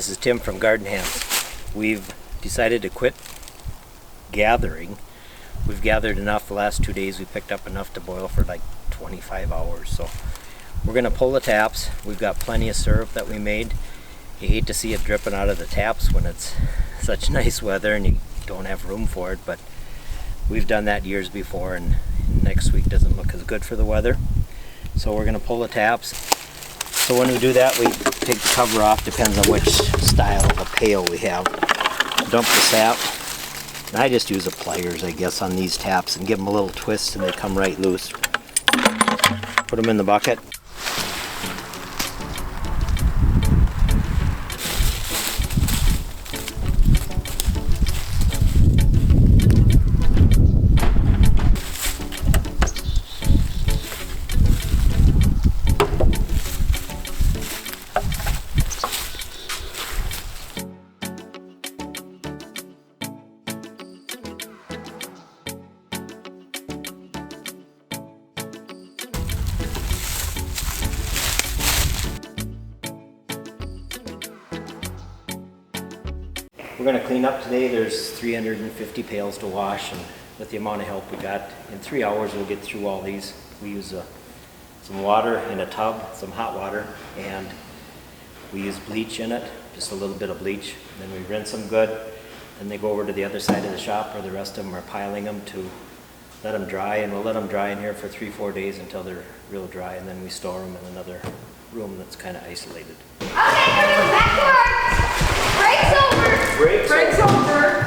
This is Tim from Garden Hands. We've decided to quit gathering. We've gathered enough the last 2 days. We picked up enough to boil for like 25 hours. So we're going to pull the taps. We've got plenty of syrup that we made. You hate to see it dripping out of the taps when it's such nice weather and you don't have room for it, but we've done that years before, and next week doesn't look as good for the weather. So we're going to pull the taps. So when we do that, we take the cover off, depends on which style of a pail we have. Dump the sap. And I just use the pliers, I guess, on these taps and give them a little twist and they come right loose. Put them in the bucket. We're going to clean up today. There's 350 pails to wash, and with the amount of help we got, in 3 hours we'll get through all these. We use some water in a tub, some hot water, and we use bleach in it, just a little bit of bleach. Then we rinse them good, then they go over to the other side of the shop where the rest of them are piling them to let them dry, and we'll let them dry in here for 3-4 days until they're real dry, and then we store them in another room that's kind of isolated. Okay, everyone, back to work! Break's over! Break's over!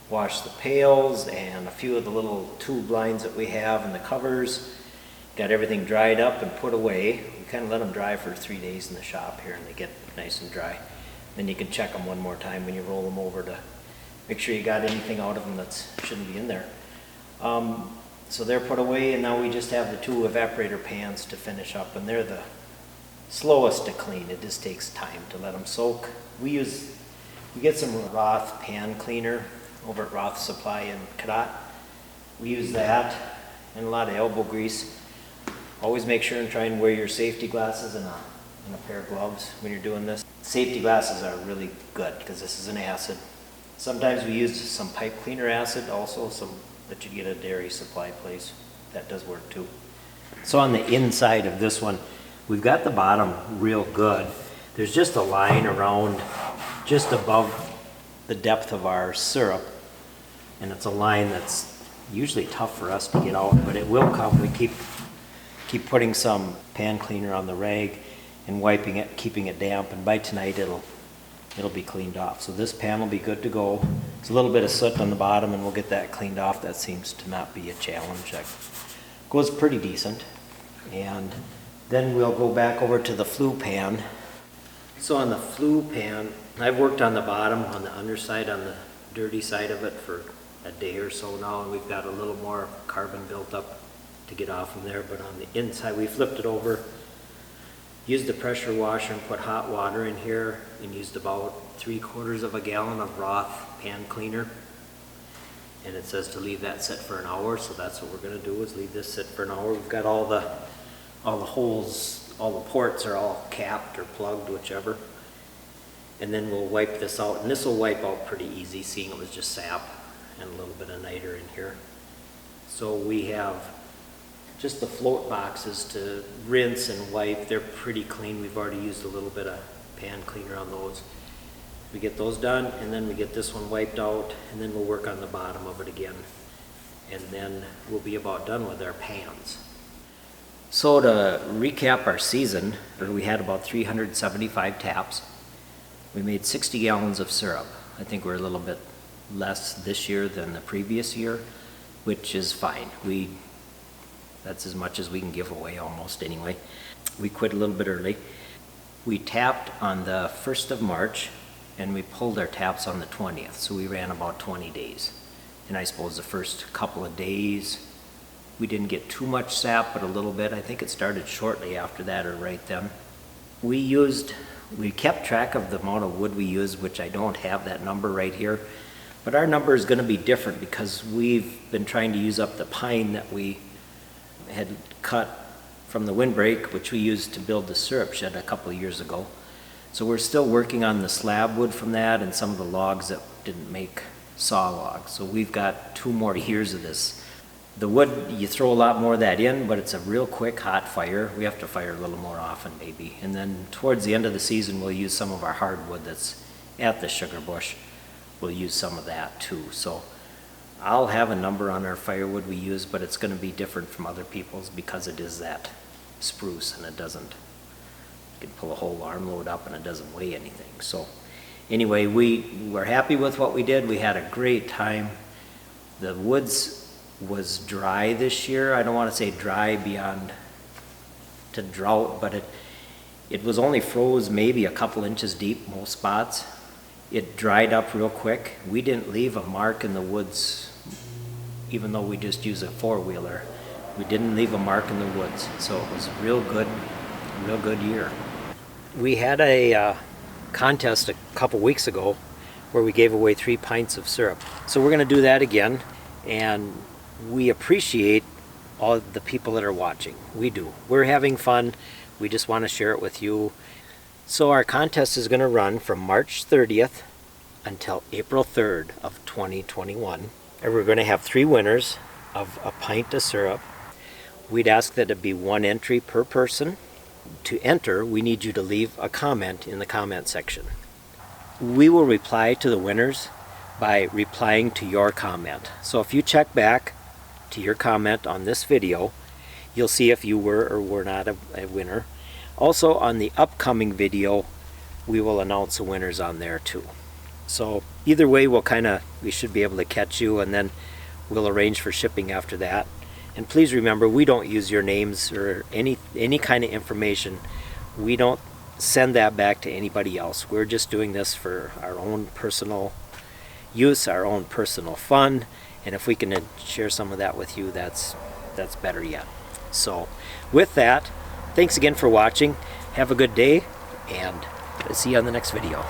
Wash the pails and a few of the little tube lines that we have and the covers. Got everything dried up and put away. We kind of let them dry for 3 days in the shop here and they get nice and dry. Then you can check them one more time when you roll them over to make sure you got anything out of them that shouldn't be in there. So they're put away, and now we just have the 2 evaporator pans to finish up, and they're the slowest to clean. It just takes time to let them soak. We get some Roth pan cleaner over at Roth Supply in Cadott. We use that and a lot of elbow grease. Always make sure and try and wear your safety glasses and a pair of gloves when you're doing this. Safety glasses are really good because this is an acid. Sometimes we use some pipe cleaner acid also, some that you get at a dairy supply place. That does work too. So on the inside of this one, we've got the bottom real good. There's just a line around just above the depth of our syrup, and it's a line that's usually tough for us to get out, but it will come. We keep putting some pan cleaner on the rag and wiping it, keeping it damp, and by tonight it'll be cleaned off. So this pan will be good to go. It's a little bit of soot on the bottom, and we'll get that cleaned off. That seems to not be a challenge. That goes pretty decent. And then we'll go back over to the flue pan. So on the flue pan, I've worked on the bottom, on the underside, on the dirty side of it for a day or so now, and we've got a little more carbon built up to get off of there, but on the inside, we flipped it over, used the pressure washer and put hot water in here, and used about 3/4 of a gallon of Roth pan cleaner. And it says to leave that sit for an hour, so that's what we're gonna do, is leave this sit for an hour. We've got all the holes, all the ports are all capped or plugged, whichever. And then we'll wipe this out, and this will wipe out pretty easy, seeing it was just sap and a little bit of niter in here. So we have just the float boxes to rinse and wipe. They're pretty clean. We've already used a little bit of pan cleaner on those. We get those done, and then we get this one wiped out, and then we'll work on the bottom of it again. And then we'll be about done with our pans. So to recap our season, we had about 375 taps. We made 60 gallons of syrup. I think we're a little bit less this year than the previous year, which is fine. That's as much as we can give away almost anyway. We quit a little bit early. We tapped on the 1st of March, and we pulled our taps on the 20th, so we ran about 20 days. And I suppose the first couple of days, we didn't get too much sap, but a little bit. I think it started shortly after that or right then. We kept track of the amount of wood we used, which I don't have that number right here, but our number is going to be different because we've been trying to use up the pine that we had cut from the windbreak, which we used to build the syrup shed a couple of years ago. So we're still working on the slab wood from that and some of the logs that didn't make saw logs. So we've got 2 more years of this. The wood, you throw a lot more of that in, but it's a real quick hot fire. We have to fire a little more often maybe. And then towards the end of the season, we'll use some of our hardwood that's at the sugar bush. We'll use some of that too. So I'll have a number on our firewood we use, but it's going to be different from other people's because it is that spruce, and it doesn't, you can pull a whole armload up and it doesn't weigh anything. So anyway, we were happy with what we did. We had a great time. The woods was dry this year. I don't want to say dry beyond to drought, but it was only froze maybe a couple inches deep most spots. It dried up real quick. We didn't leave a mark in the woods, even though we just use a 4-wheeler. We didn't leave a mark in the woods, so it was a real good year. We had a contest a couple weeks ago where we gave away 3 pints of syrup. So we're going to do that again, and we appreciate all the people that are watching. We do. We're having fun. We just want to share it with you. So our contest is going to run from March 30th until April 3rd of 2021. And we're going to have 3 winners of a pint of syrup. We'd ask that it be 1 entry per person. To enter, we need you to leave a comment in the comment section. We will reply to the winners by replying to your comment. So if you check back to your comment on this video, you'll see if you were or were not a winner. Also on the upcoming video, we will announce the winners on there too. So either way, we should be able to catch you, and then we'll arrange for shipping after that. And please remember, we don't use your names or any kind of information. We don't send that back to anybody else. We're just doing this for our own personal use, our own personal fun, and if we can share some of that with you, that's better yet. So with that, thanks again for watching. Have a good day, and see you on the next video.